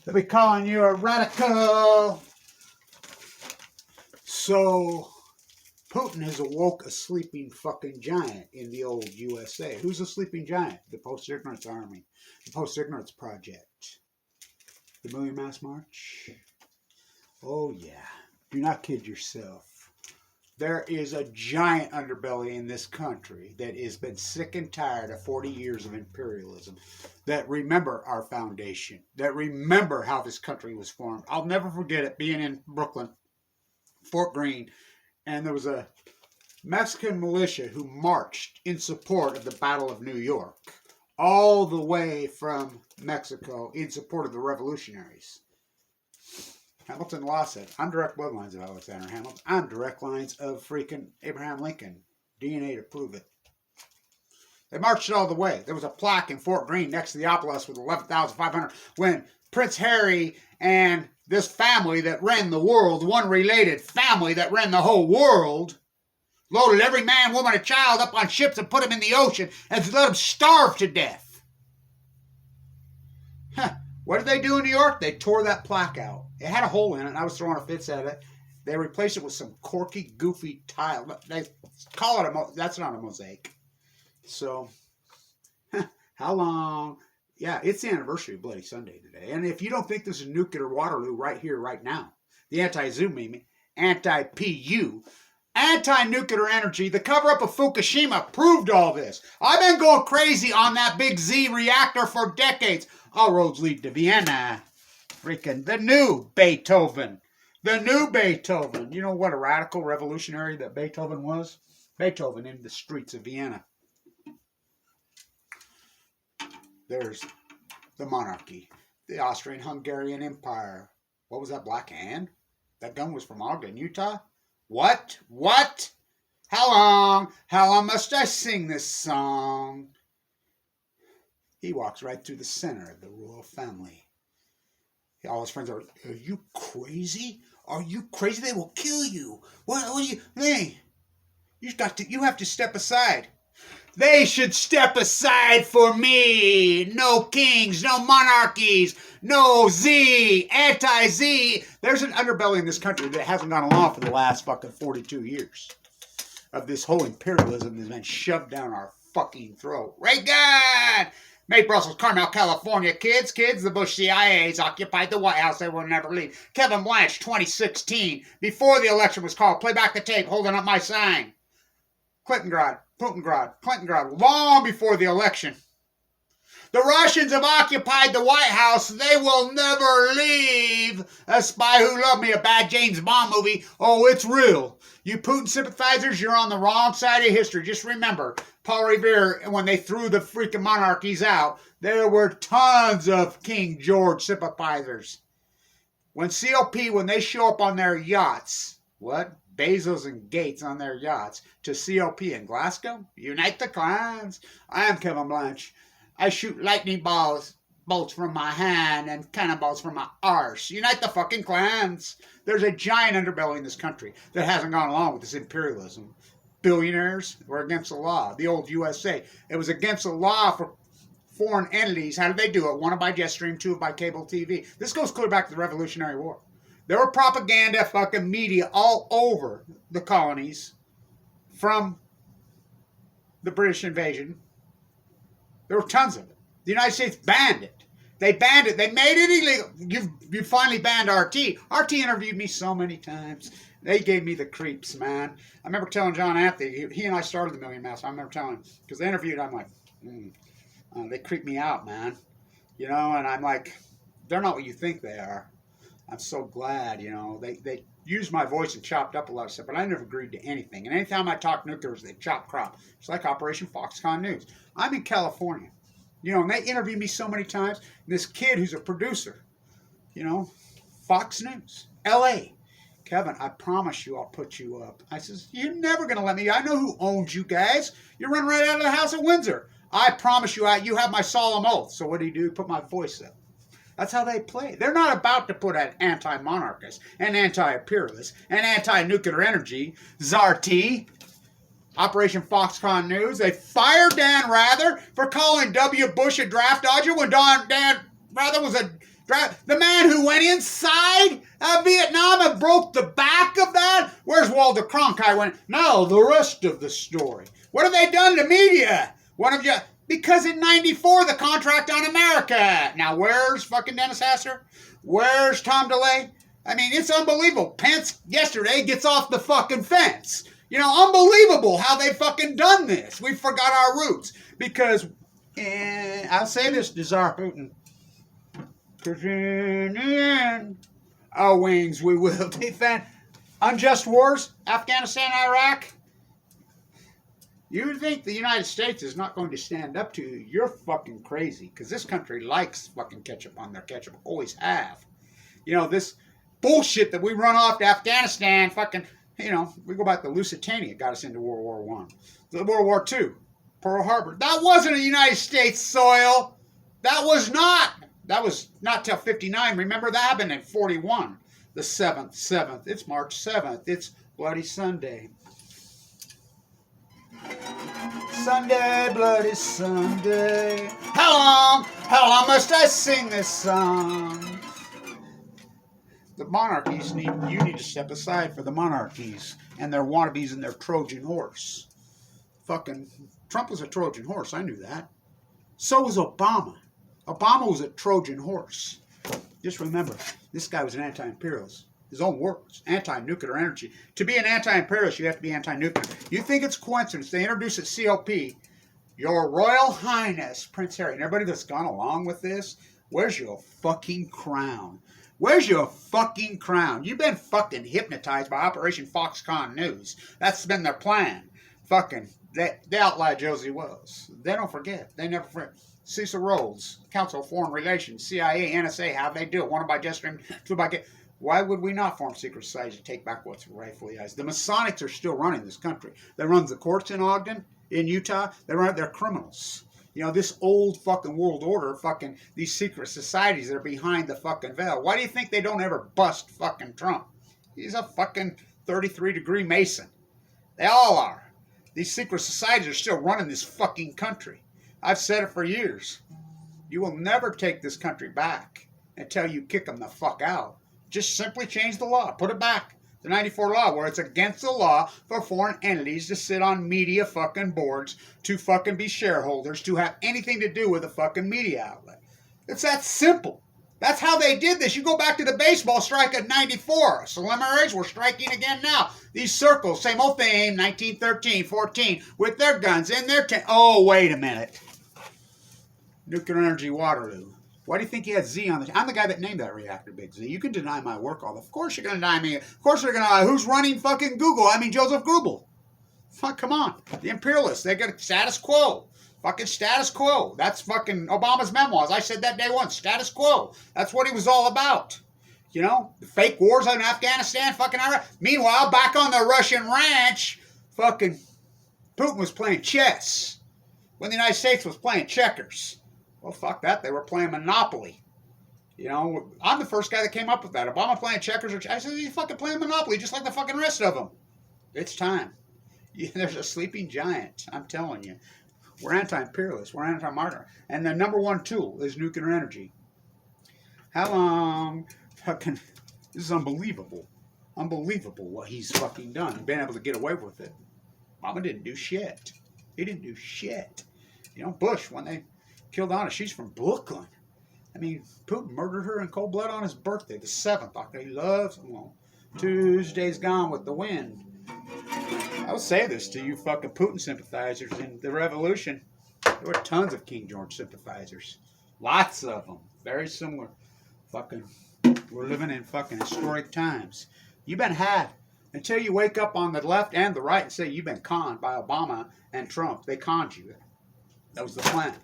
They'll be calling you a radical. So, Putin has awoke a sleeping fucking giant in the old USA. Who's a sleeping giant? The Post-Ignorance Army. The Post-Ignorance Project. The Million Mass March. Oh, yeah. Do not kid yourself. There is a giant underbelly in this country that has been sick and tired of 40 years of imperialism, that remember our foundation, that remember how this country was formed. I'll never forget it being in Brooklyn, Fort Greene, and there was a Mexican militia who marched in support of the Battle of New York, all the way from Mexico in support of the revolutionaries. Hamilton Law said, I'm direct bloodlines of Alexander Hamilton. I'm direct lines of freaking Abraham Lincoln. DNA to prove it. They marched it all the way. There was a plaque in Fort Greene next to the obelisk with 11,500 when Prince Harry and this family that ran the world, one related family that ran the whole world, loaded every man, woman, and child up on ships and put them in the ocean and let them starve to death. Huh. What did they do in New York? They tore that plaque out. It had a hole in it, and I was throwing a fits at it. They replaced it with some quirky, goofy tile. They call it that's not a mosaic. So, how long? Yeah, it's the anniversary of Bloody Sunday today. And if you don't think this is nuclear Waterloo right here, right now, the anti-Zoom meme, anti-PU, anti-nuclear energy, the cover-up of Fukushima proved all this. I've been going crazy on that big Z reactor for decades. All roads lead to Vienna. Freaking the new Beethoven. The new Beethoven. You know what a radical revolutionary that Beethoven was? Beethoven in the streets of Vienna. There's the monarchy. The Austrian-Hungarian Empire. What was that black hand? That gun was from Ogden, Utah? What? What? How long? How long must I sing this song? He walks right through the center of the royal family. All his friends are you crazy? Are you crazy? They will kill you. What are you? Hey, you have to step aside. They should step aside for me. No kings, no monarchies, no Z, anti-Z. There's an underbelly in this country that hasn't gone along for the last fucking 42 years of this whole imperialism that's been shoved down our fucking throat. Reagan! Made Brussels, Carmel, California. Kids, the Bush CIAs occupied the White House. They will never leave. Kevin Blanche, 2016. Before the election was called. Play back the tape, holding up my sign. Clintongrad, Clintongrad, long before the election. The Russians have occupied the White House. They will never leave. A Spy Who Loved Me, a bad James Bond movie. Oh, it's real. You Putin sympathizers, you're on the wrong side of history. Just remember, Paul Revere, when they threw the freaking monarchies out, there were tons of King George sympathizers. When COP, when they show up on their yachts, what? Bezos and Gates on their yachts to COP in Glasgow? Unite the clans. I am Kevin Blanche. I shoot lightning bolts from my hand and cannonballs from my arse. Unite the fucking clans. There's a giant underbelly in this country that hasn't gone along with this imperialism. Billionaires were against the law. The old USA, it was against the law for foreign entities. How did they do it? One by jet stream, two by cable TV. This goes clear back to the Revolutionary War. There were propaganda fucking media all over the colonies from the British invasion. There were tons of it. The United States banned it. They banned it. They made it illegal. You finally banned RT. RT interviewed me so many times. They gave me the creeps, man. I remember telling John Anthony, he and I started the Million Mass. I remember telling him, because they interviewed, I'm like, they creep me out, man. You know, and I'm like, they're not what you think they are. I'm so glad, you know. They used my voice and chopped up a lot of stuff, but I never agreed to anything. And anytime I talk nuclears, they chop crop. It's like Operation Foxconn News. I'm in California. You know, and they interview me so many times. This kid who's a producer, you know, Fox News, L.A. Kevin, I promise you I'll put you up. I says, you're never going to let me. I know who owns you guys. You're running right out of the House of Windsor. I promise you, you have my solemn oath. So what do? Put my voice up. That's how they play. They're not about to put an anti-monarchist, an anti-imperialist, an anti-nuclear energy, Zarty, Operation Foxconn News. They fired Dan Rather for calling W. Bush a draft dodger when Dan Rather was a The man who went inside Vietnam and broke the back of that? Where's Walter Cronkite? No, the rest of the story. What have they done to media? Because in 94, the contract on America. Now, where's fucking Dennis Hastert? Where's Tom DeLay? I mean, it's unbelievable. Pence yesterday gets off the fucking fence. You know, unbelievable how they fucking done this. We forgot our roots. Because, I'll say this to Tsar Putin. Because in the end, our wings we will defend. Unjust wars, Afghanistan, Iraq. You think the United States is not going to stand up to you? You're fucking crazy. Because this country likes fucking ketchup on their ketchup. Always have. You know, this bullshit that we run off to Afghanistan, fucking, you know, we go back to Lusitania, got us into World War I. The World War II, Pearl Harbor. That wasn't a United States soil. That was not till 59. Remember, that happened in 41. The 7th. It's March 7th. It's Bloody Sunday. Sunday, bloody Sunday. How long must I sing this song? The monarchies you need to step aside for the monarchies and their wannabes and their Trojan horse. Fucking Trump was a Trojan horse, I knew that. So was Obama. Obama was a Trojan horse. Just remember, this guy was an anti-imperialist. His own words, anti-nuclear energy. To be an anti-imperialist, you have to be anti-nuclear. You think it's coincidence they introduce at COP, Your Royal Highness, Prince Harry, and everybody that's gone along with this, where's your fucking crown? Where's your fucking crown? You've been fucking hypnotized by Operation Foxconn News. That's been their plan. Fucking, they outlied Josie Wells. They don't forget. They never forget. Cecil Rhodes, Council of Foreign Relations, CIA, NSA, how'd they do it? One by gesturing, two by... Why would we not form secret societies to take back what's rightfully ours? The Masonics are still running this country. They run the courts in Ogden, in Utah. They're criminals. You know, this old fucking world order, fucking these secret societies that are behind the fucking veil. Why do you think they don't ever bust fucking Trump? He's a fucking 33-degree Mason. They all are. These secret societies are still running this fucking country. I've said it for years. You will never take this country back until you kick them the fuck out. Just simply change the law. Put it back. The 94 law, where it's against the law for foreign entities to sit on media fucking boards, to fucking be shareholders, to have anything to do with a fucking media outlet. It's that simple. That's how they did this. You go back to the baseball strike of 94. Solemnities were striking again now. These circles, same old thing, 1913, 14, with their guns in their tent. Oh, wait a minute. Nuclear energy Waterloo. Why do you think he has Z on the... I'm the guy that named that reactor, Big Z. You can deny my work all. Of course you're going to deny me. Of course they're going to... Who's running fucking Google? I mean, Joseph Goebbels. Fuck, come on. The imperialists. They got status quo. Fucking status quo. That's fucking Obama's memoirs. I said that day one. Status quo. That's what he was all about. You know? The fake wars in Afghanistan, fucking Iraq. Meanwhile, back on the Russian ranch, fucking Putin was playing chess when the United States was playing checkers. Well, fuck that. They were playing Monopoly. You know, I'm the first guy that came up with that. Obama playing checkers. I said, he's fucking playing Monopoly just like the fucking rest of them. It's time. Yeah, there's a sleeping giant. I'm telling you. We're anti-imperialists. We're anti-monarchy. And the number one tool is nuclear energy. How long fucking... This is unbelievable. Unbelievable what he's fucking done. Been able to get away with it. Obama didn't do shit. He didn't do shit. You know, Bush, when they... killed Anna. She's from Brooklyn. I mean, Putin murdered her in cold blood on his birthday, the 7th. He loves them. Well, Tuesday's gone with the wind. I will say this to you fucking Putin sympathizers. In the revolution, there were tons of King George sympathizers. Lots of them. Very similar. Fucking, we're living in fucking historic times. You've been had until you wake up on the left and the right and say you've been conned by Obama and Trump. They conned you. That was the plan.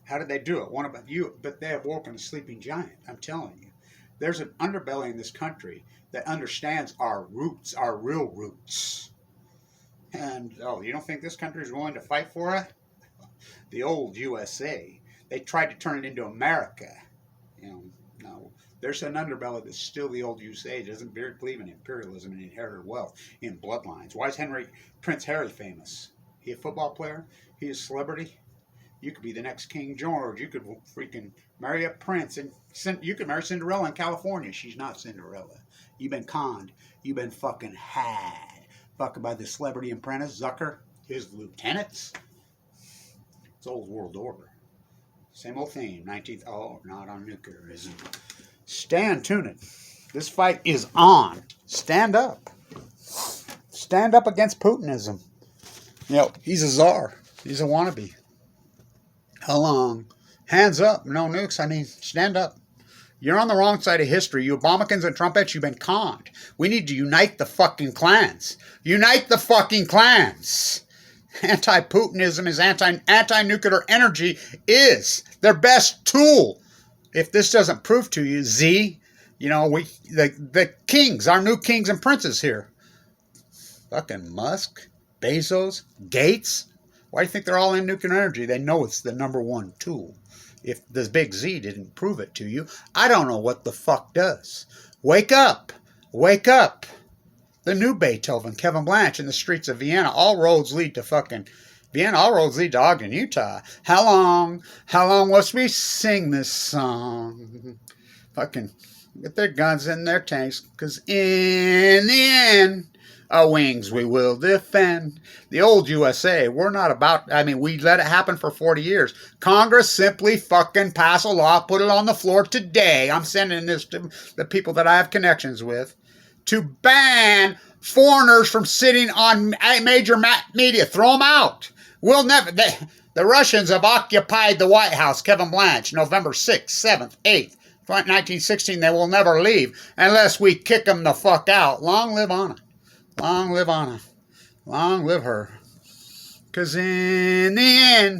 How did they do it? One about you, but they have woken a sleeping giant. I'm telling you. There's an underbelly in this country that understands our roots, our real roots. And, oh, you don't think this country is willing to fight for it? The old USA. They tried to turn it into America. You know, no. There's an underbelly that's still the old USA. It doesn't believe in imperialism and inherited wealth in bloodlines. Why is Prince Harry famous? He a football player? He a celebrity? You could be the next King George. You could freaking marry a prince, and you could marry Cinderella in California. She's not Cinderella. You've been conned. You've been fucking had. Fucking by the celebrity apprentice, Zucker, his lieutenants. It's old world order. Same old theme. 19th. Oh, not on nuclearism. Stand tuned. This fight is on. Stand up. Stand up against Putinism. You know, he's a czar. He's a wannabe. How long? Hands up. No nukes. I mean, stand up. You're on the wrong side of history. You Obamacans and Trumpets, you've been conned. We need to unite the fucking clans. Unite the fucking clans. Anti-Putinism is anti-nuclear energy is their best tool. If this doesn't prove to you, Z, you know, the kings, our new kings and princes here. Fucking Musk, Bezos, Gates. Why do you think they're all in nuclear energy? They know it's the number one tool. If the big Z didn't prove it to you, I don't know what the fuck does. Wake up. Wake up. The new Beethoven, Kevin Blanche, in the streets of Vienna. All roads lead to fucking Vienna. All roads lead to Ogden, Utah. How long must we sing this song? Fucking get their guns and their tanks, because in the end, our wings we will defend. The old USA, we're not about, I mean, we let it happen for 40 years. Congress simply fucking pass a law, put it on the floor today. I'm sending this to the people that I have connections with, to ban foreigners from sitting on major media. Throw them out. We'll never, the Russians have occupied the White House, Kevin Blanche, November 6th, 7th, 8th, 1916. They will never leave unless we kick them the fuck out. Long live Anna. Long live Anna. Long live her. Because in the end,